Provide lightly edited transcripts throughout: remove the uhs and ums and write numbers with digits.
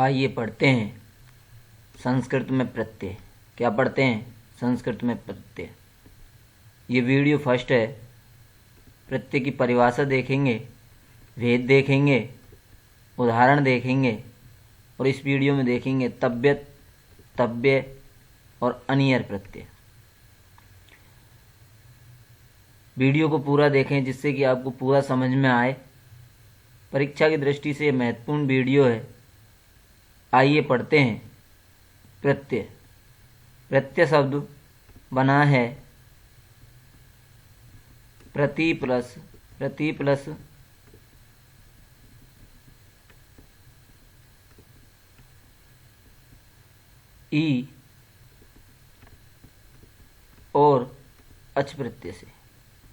आइए पढ़ते हैं संस्कृत में प्रत्यय। क्या पढ़ते हैं? संस्कृत में प्रत्यय। ये वीडियो फर्स्ट है। प्रत्यय की परिभाषा देखेंगे, भेद देखेंगे, उदाहरण देखेंगे और इस वीडियो में देखेंगे तव्यत, तव्य और अनियर प्रत्यय। वीडियो को पूरा देखें जिससे कि आपको पूरा समझ में आए। परीक्षा की दृष्टि से महत्वपूर्ण वीडियो है। आइए पढ़ते हैं प्रत्यय। प्रत्यय शब्द बना है प्रति प्लस ई और अच प्रत्यय से।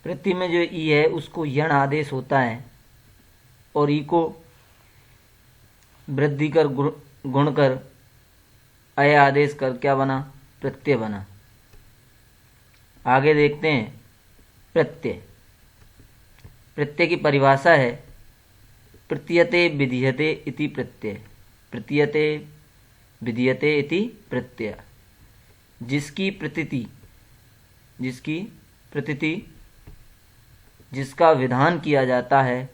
प्रत्यय में जो ई है उसको यण आदेश होता है और ई को वृद्धि कर गुण कर अय आदेश कर क्या बना? प्रत्यय बना। आगे देखते हैं प्रत्यय। प्रत्यय की परिभाषा है प्रतीयते विधीयते इति प्रत्यय। प्रतीयते विधीयते इति प्रत्यय। जिसकी प्रतीति जिसका विधान किया जाता है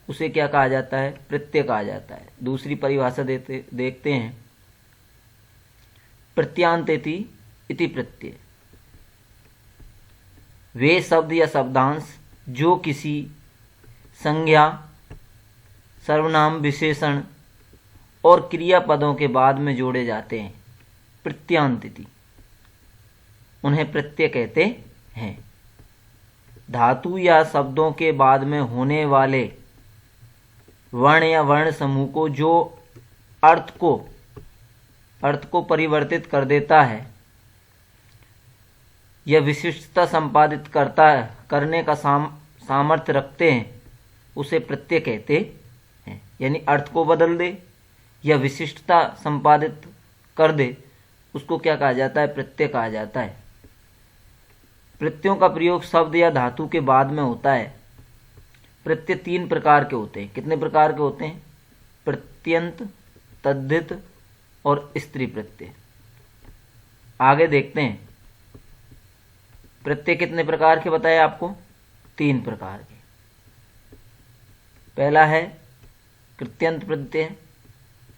उसे क्या कहा जाता है? प्रत्यय कहा जाता है। दूसरी परिभाषा देखते हैं प्रत्यांतेति इति प्रत्यय। वे शब्द या शब्दांश जो किसी संज्ञा, सर्वनाम, विशेषण और क्रियापदों के बाद में जोड़े जाते हैं, प्रत्यांतिति, उन्हें प्रत्यय कहते हैं। धातु या शब्दों के बाद में होने वाले वर्ण या वर्ण समूह को जो अर्थ को परिवर्तित कर देता है या विशिष्टता संपादित करने का सामर्थ्य रखते हैं उसे प्रत्यय कहते हैं। यानी अर्थ को बदल दे या विशिष्टता संपादित कर दे उसको क्या कहा जाता है? प्रत्यय कहा जाता है। प्रत्ययों का प्रयोग शब्द या धातु के बाद में होता है। प्रत्यय 3 प्रकार के होते हैं। कितने प्रकार के होते हैं? प्रत्यंत, तद्धित और स्त्री प्रत्यय। आगे देखते हैं प्रत्यय कितने प्रकार के बताए आपको? 3 प्रकार के। पहला है कृत्यंत प्रत्यय,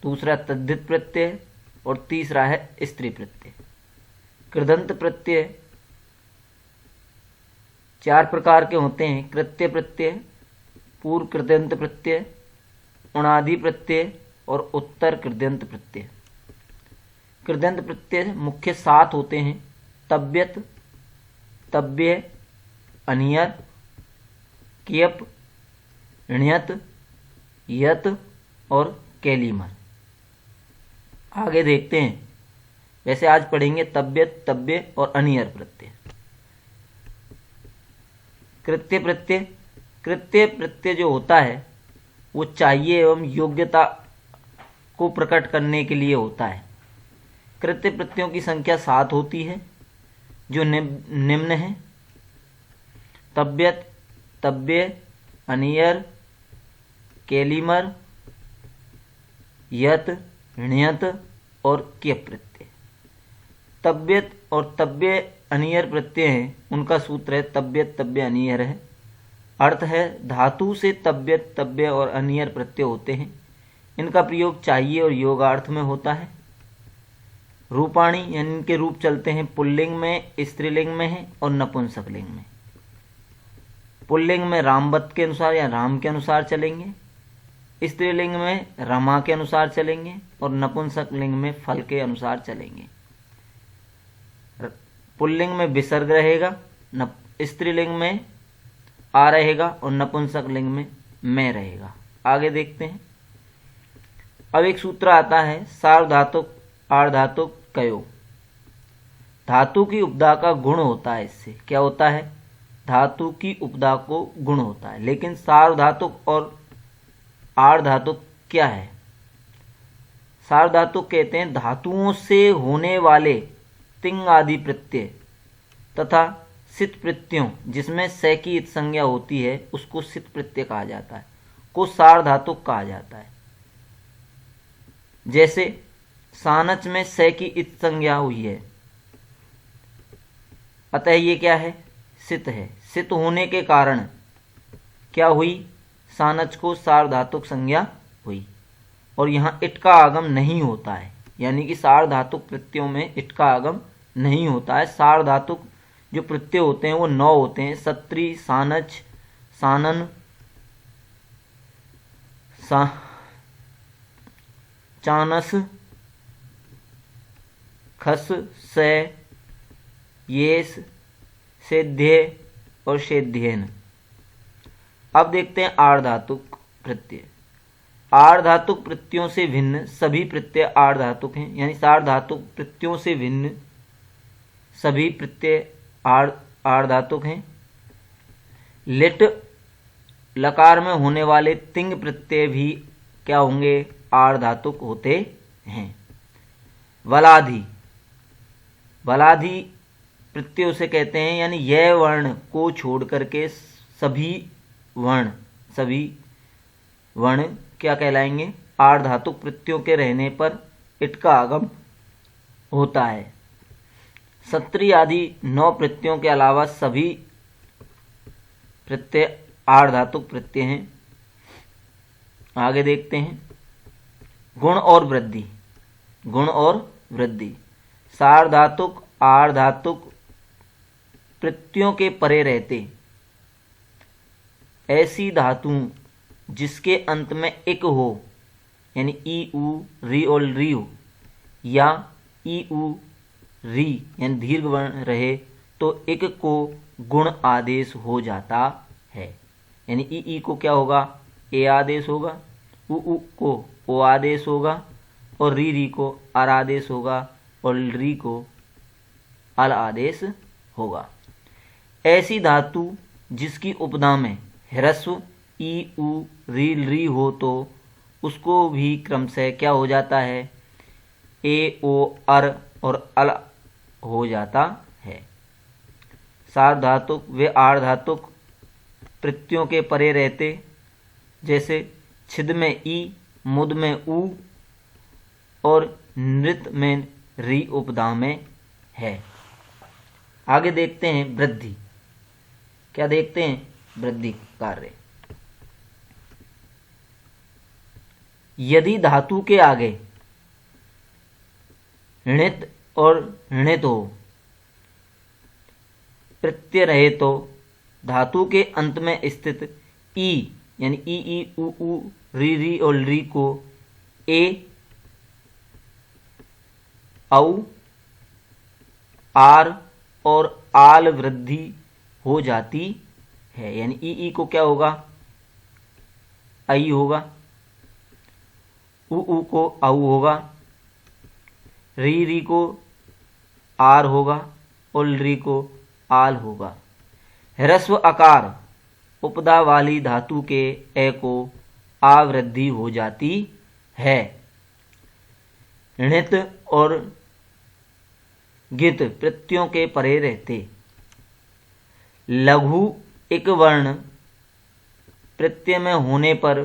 दूसरा तद्धित प्रत्यय और तीसरा है स्त्री प्रत्यय। कृदंत प्रत्यय 4 प्रकार के होते हैं। कृत्य प्रत्यय, पूर्व कृदंत प्रत्यय, उणादि प्रत्यय और उत्तर कृदंत प्रत्यय। कृदंत प्रत्यय मुख्य 7 होते हैं। तव्यत, तव्य, अनियर, कियप, ण्यत, यत और केलिमर। आगे देखते हैं। वैसे आज पढ़ेंगे तव्यत, तव्य और अनियर प्रत्यय। कृत्य प्रत्यय जो होता है वो चाहिए एवं योग्यता को प्रकट करने के लिए होता है। कृत्य प्रत्ययों की संख्या 7 होती है जो निम्न है: तव्यत, तव्य, अनियर, केलिमर, यत, ण्यत और कियप प्रत्यय। तव्यत और तव्य अनियर प्रत्यय हैं, उनका सूत्र है तव्यत, तव्य, अनियर है। अर्थ है धातु से तव्यत, तव्य और अनियर प्रत्यय होते हैं। इनका प्रयोग चाहिए और योगार्थ में होता है। रूपाणी यानी इनके रूप चलते हैं पुल्लिंग में, स्त्रीलिंग में है और नपुंसकलिंग में। पुल्लिंग में रामवत के अनुसार या राम के अनुसार चलेंगे, स्त्रीलिंग में रमा के अनुसार चलेंगे और नपुंसकलिंग में फल के अनुसार चलेंगे। पुल्लिंग में विसर्ग रहेगा, स्त्रीलिंग में आ रहेगा और नपुंसकलिंग में मैं रहेगा। आगे देखते हैं। अब एक सूत्र आता है सार्वधातुक, आर्धातुक, कयो। धातु की उपधा का गुण होता है। इससे क्या होता है? धातु की उपधा को गुण होता है। लेकिन सार्वधातुक और आर्धातुक क्या है? सार्वधातुक कहते हैं धातुओं से होने वाले तिंग आदि प्रत्यय तथा सित प्रत्ययों जिसमें से की इत संज्ञा होती है उसको सित प्रत्यय कहा जाता है, को सार्वधातुक कहा जाता है। जैसे सानच में से की इत संज्ञा हुई है, अतः ये क्या है, सित है। सित होने के कारण क्या हुई, सानच को सार्वधातुक संज्ञा हुई। और यहाँ इट का आगम नहीं होता है, यानी कि सार्वधातुक प्रत्ययों में इट का आगम नहीं होता है। सार्वधातुक जो प्रत्यय होते हैं वो 9 होते हैं, सत्री, सानच, सानन, चानस, खस, से, येस, सेध्य और सेध्येन। अब देखते हैं आर्धातुक प्रत्यय। आर्धातुक प्रत्ययों से भिन्न सभी प्रत्यय आर्धातुक हैं, यानी सार्वधातुक प्रत्ययों से भिन्न सभी प्रत्यय आर्धातुक हैं। लिट लकार में होने वाले तिंग प्रत्यय भी क्या होंगे, आर्धातुक होते हैं। वलाधि, वलाधि प्रत्यय उसे कहते हैं, यानी यह वर्ण को छोड़ करके सभी वर्ण क्या कहलाएंगे, आर्धातुक प्रत्ययों के रहने पर इट का आगम होता है। सत्री आदि 9 प्रत्ययों के अलावा सभी प्रत्यय आर्धातुक प्रत्यय हैं। आगे देखते हैं गुण और वृद्धि। गुण और वृद्धि सार्वधातुक आर्धातुक प्रत्ययों के परे रहते ऐसी धातु जिसके अंत में इक हो, यानी ई उ री और री हो, या ई उ री यानी दीर्घ वर्ण रहे तो इक को गुण आदेश हो जाता है। यानी ई को क्या होगा, ए आदेश होगा, उ को ओ आदेश होगा, और री को अर आदेश होगा, और री को अल आदेश होगा। ऐसी धातु जिसकी उपधा में ह्रस्व ई उ री हो तो उसको भी क्रमशः क्या हो जाता है, ए ओ अर और अल हो जाता है। सार्वधातुक व आर्धातुक प्रत्ययों के परे रहते, जैसे छिद में ई, मुद में उ और नृत में री उपधा में है। आगे देखते हैं वृद्धि। क्या देखते हैं, वृद्धि कार्य। यदि धातु के आगे ऋणित और ऋणित हो प्रत्यय रहे तो धातु के अंत में स्थित ई यानी ई उ री और री को ए औ आर और आल वृद्धि हो जाती है। यानी ई को क्या होगा, आई होगा, उ को औ होगा, री को आर होगा और री को आल होगा। ह्रस्व आकार उपदा वाली धातु के ए को आवृद्धि हो जाती है। ऋणित और गित प्रत्ययों के परे रहते लघु एक वर्ण प्रत्यय में होने पर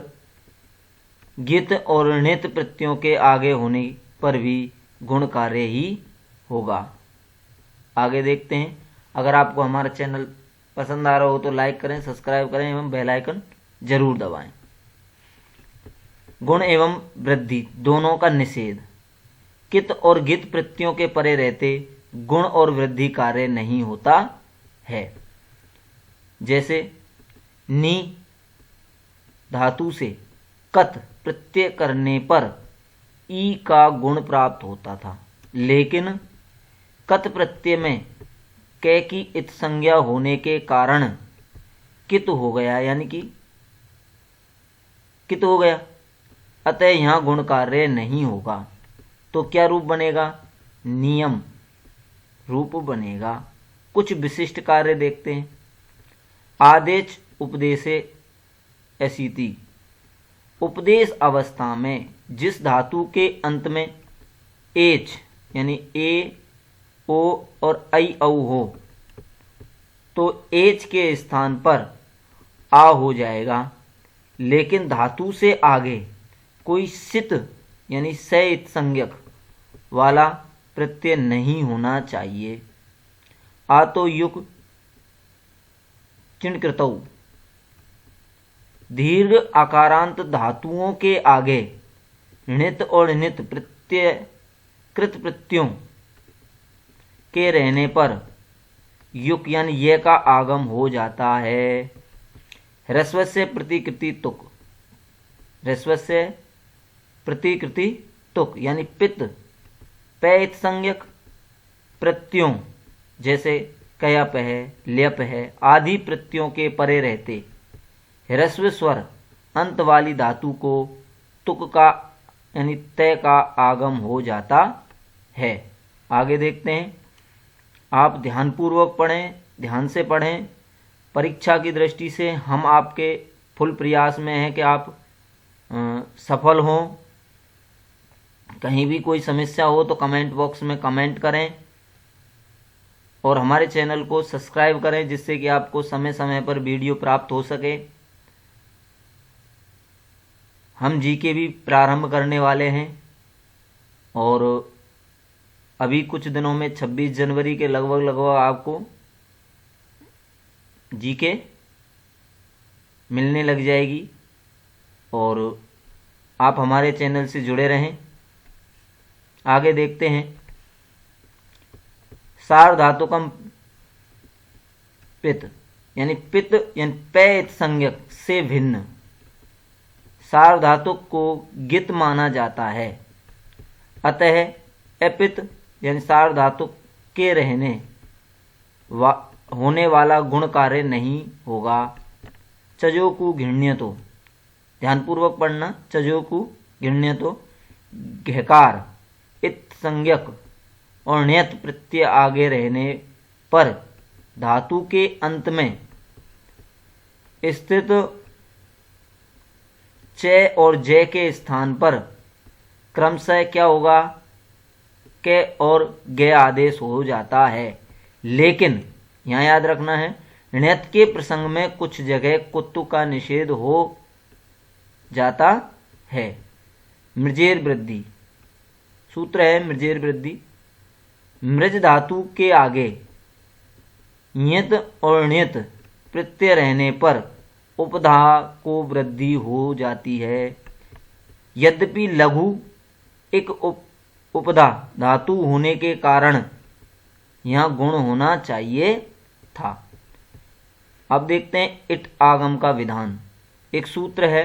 गित और ऋणित प्रत्ययों के आगे होने पर भी गुण कार्य ही होगा। आगे देखते हैं। अगर आपको हमारा चैनल पसंद आ रहा हो तो लाइक करें, सब्सक्राइब करें एवं बेल आइकन जरूर दबाएं। गुण एवं वृद्धि दोनों का निषेध। कित और गित प्रत्ययों के परे रहते गुण और वृद्धि कार्य नहीं होता है। जैसे नी धातु से कत प्रत्यय करने पर ई का गुण प्राप्त होता था, लेकिन कत प्रत्यय में कै की इत संज्ञा होने के कारण कित हो गया, यानी कि कित हो गया, अतः यहां गुण कार्य नहीं होगा। तो क्या रूप बनेगा, नियम रूप बनेगा। कुछ विशिष्ट कार्य देखते हैं। आदेश उपदेशे असीति। उपदेश अवस्था में जिस धातु के अंत में एच यानी ए ओ और आई औ हो तो एच के स्थान पर आ हो जाएगा, लेकिन धातु से आगे कोई सित यानी से इत संज्ञक वाला प्रत्यय नहीं होना चाहिए। आतो युक चिणकृतौ, दीर्घ आकारांत धातुओं के आगे णित और णित प्रत्यय कृत प्रत्ययों के रहने पर युक यानी ये का आगम हो जाता है। ह्रस्व से प्रतिकृति तुक, ह्रस्व से प्रतिकृति तुक यानी पित पैत संज्ञक प्रत्ययों जैसे कयप है, ल्यप है आदि प्रत्ययों के परे रहते ह्रस्व स्वर अंत वाली धातु को तुक का यानी तय का आगम हो जाता है। आगे देखते हैं। आप ध्यानपूर्वक पढ़ें, ध्यान से पढ़ें। परीक्षा की दृष्टि से हम आपके फुल प्रयास में हैं कि आप सफल हों। कहीं भी कोई समस्या हो तो कमेंट बॉक्स में कमेंट करें और हमारे चैनल को सब्सक्राइब करें जिससे कि आपको समय समय पर वीडियो प्राप्त हो सके। हम जीके भी प्रारंभ करने वाले हैं और अभी कुछ दिनों में 26 जनवरी के लगभग आपको जीके मिलने लग जाएगी और आप हमारे चैनल से जुड़े रहें। आगे देखते हैं। सार्वधातुकम पित यानी पैत संज्ञक से भिन्न सार्वधातुक को गित माना जाता है। अतः अपित यानी सार्वधातुक के रहने होने वाला गुण कार्य नहीं होगा। चजोकु घृण्यतो, ध्यानपूर्वक पढ़ना। चजोकु घृण्यतो घकार इत संज्ञक और ण्यत प्रत्यय आगे रहने पर धातु के अंत में स्थित च और जय के स्थान पर क्रमशः क्या होगा, के और गे आदेश हो जाता है। लेकिन यहाँ याद रखना है ण्यत के प्रसंग में कुछ जगह कुत्तु का निषेध हो जाता है। मृजेर वृद्धि सूत्र है। मृजेर वृद्धि मृज धातु के आगे ण्यत और ण्यत प्रत्यय रहने पर उपधा को वृद्धि हो जाती है। यद्यपि लघु एक उपधा धातु होने के कारण यहाँ गुण होना चाहिए था। अब देखते हैं इट आगम का विधान। एक सूत्र है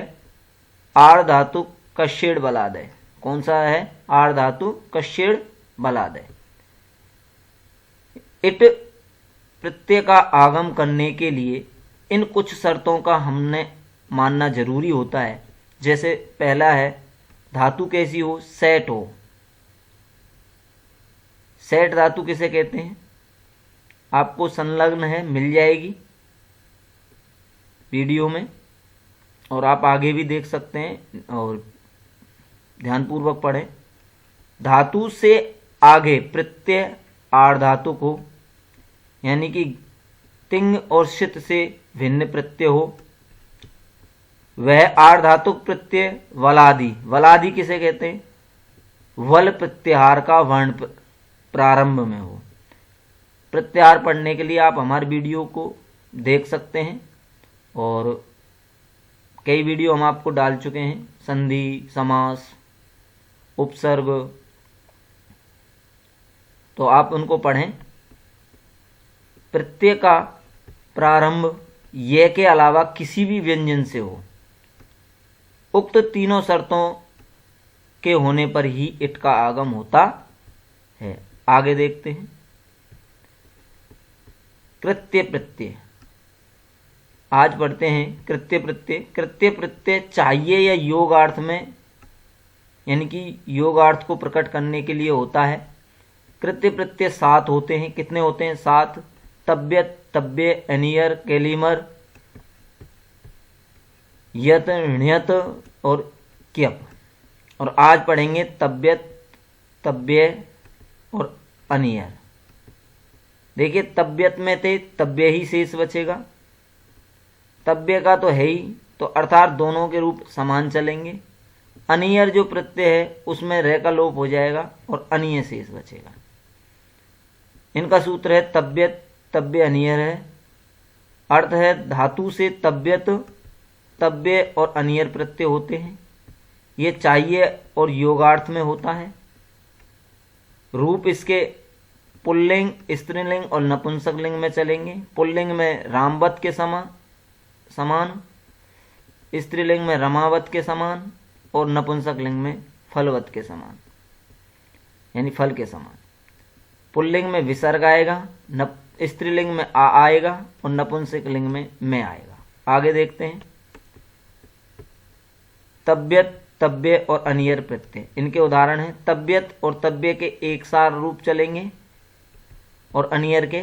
आड़ धातु कश्येड़ बलादय। कौन सा है? आड़ धातु कश्येड़ बलादय। इट प्रत्यय का आगम करने के लिए इन कुछ शर्तों का हमने मानना जरूरी होता है। जैसे पहला है धातु कैसी हो, सेट हो। सेट धातु किसे कहते हैं? आपको संलग्न है, मिल जाएगी वीडियो में और आप आगे भी देख सकते हैं और ध्यानपूर्वक पढ़ें। धातु से आगे प्रत्यय आड़ धातु को यानी कि तिंग और शित से भिन्न प्रत्यय हो, वह आड़ धातुक प्रत्यय वलादि। वलादि किसे कहते हैं? वल प्रत्याहार का वर्ण प्रारंभ में हो। प्रत्याहार पढ़ने के लिए आप हमारे वीडियो को देख सकते हैं और कई वीडियो हम आपको डाल चुके हैं। संधि, समास, उपसर्ग, तो आप उनको पढ़ें। प्रत्यय का प्रारंभ ये के अलावा किसी भी व्यंजन से हो। उक्त तीनों शर्तों के होने पर ही इट का आगम होता है। आगे देखते हैं। कृत्य प्रत्यय आज पढ़ते हैं। कृत्य प्रत्यय। कृत्य प्रत्यय चाहिए या योगार्थ में यानी कि योगार्थ को प्रकट करने के लिए होता है। कृत्य प्रत्यय 7 होते हैं। कितने होते हैं? 7। तब्य, तब्य, अनियर, केलिमर, यत, ण्यत और क्यप। और आज पढ़ेंगे तब्यत, तब्य और अनियर। देखिए तब्यत में थे तब्य ही शेष बचेगा। तब्य का तो है ही, तो अर्थात दोनों के रूप समान चलेंगे। अनियर जो प्रत्यय है उसमें रे का लोप हो जाएगा और अनीय शेष बचेगा। इनका सूत्र है तब्यत तब्य अनियर है। अर्थ है धातु से तब्यत तब्य और अनियर प्रत्यय होते हैं। ये चाहिए और योगार्थ में होता है। रूप इसके पुल्लिंग, स्त्रीलिंग और नपुंसक लिंग में चलेंगे। पुल्लिंग में रामवत के समान, स्त्रीलिंग में रमावत के समान और नपुंसक लिंग में फलवत के समान, यानी फल के समान। पुल्लिंग में विसर्ग आएगा, स्त्रीलिंग में आ आएगा और नपुंसक लिंग में मैं आएगा। आगे देखते हैं। तब्यत तब्य और अनियर प्रत्यय, इनके उदाहरण हैं। तब्यत और तब्य के एक सार रूप चलेंगे और अनियर के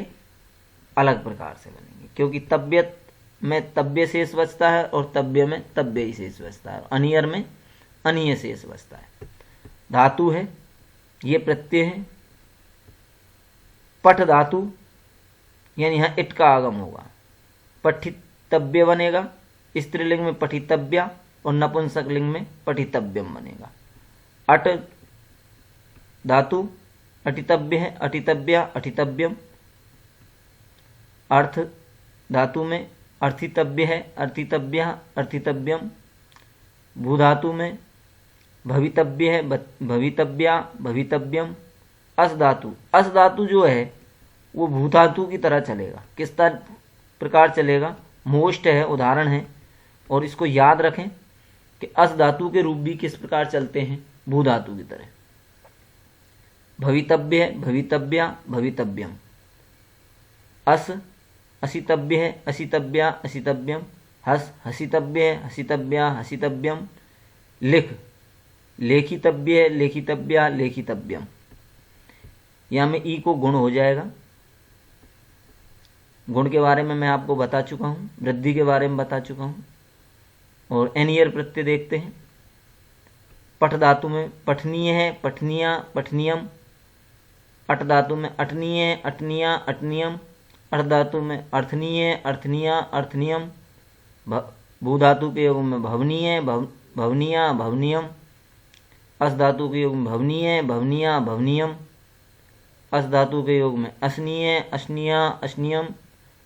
अलग प्रकार से बनेंगे, क्योंकि तब्यत में तब्य शेष बचता है और तब्य में तब्य ही शेष बचता है, अनियर में अनीय शेष बचता है। धातु है, ये प्रत्यय है। पठ धातु, यानी यहाँ इट का आगम होगा, पठितव्य बनेगा। स्त्रीलिंग में पठितव्या और नपुंसक लिंग में पठितव्यम बनेगा। अट धातु अटितव्य है, अटितव्या अटितव्यम। अर्थ धातु में अर्थितव्य है, अर्थितव्या अर्थितव्यम। भू धातु में भवितव्य है, भवितव्या भवितव्यम। अस धातु जो है वो भू धातु की तरह चलेगा। किस प्रकार चलेगा? मोस्ट है, उदाहरण है, और इसको याद रखें कि अस धातु के रूप भी किस प्रकार चलते हैं, भू धातु की तरह। भवितव्य है, भवितव्या भवितव्यम। अस असितव्य है, असितव्या असितव्यम। हस हसितव्य है, हसितव्या हसितव्यम। लिख लेखितव्य है, लेखितव्या लेखितव्यम। यहाँ में ई को गुण हो जाएगा। गुण के बारे में मैं आपको बता चुका हूँ, वृद्धि के बारे में बता चुका हूँ। और एनियर प्रत्यय देखते हैं। पठ धातु में पठनीय है, पठनिया पठनियम। अट धातु में अटनीय अटनिया अटनियम। अर्थ धातु में अर्थनीय अर्थनिया अर्थनियम। भू धातु के योग में भवनीय भवनिया भवनियम। अस धातु के योग में भवनीय भवनिया भवनियम। अस धातु के योग में असनीय असनिया असनियम।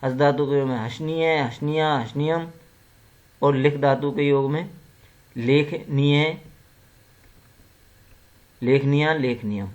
हस धातु के योग में हसनीय हसनिया हसनियम। और लिख धातु के योग में लेखनीय लेखनिया लेखनियम।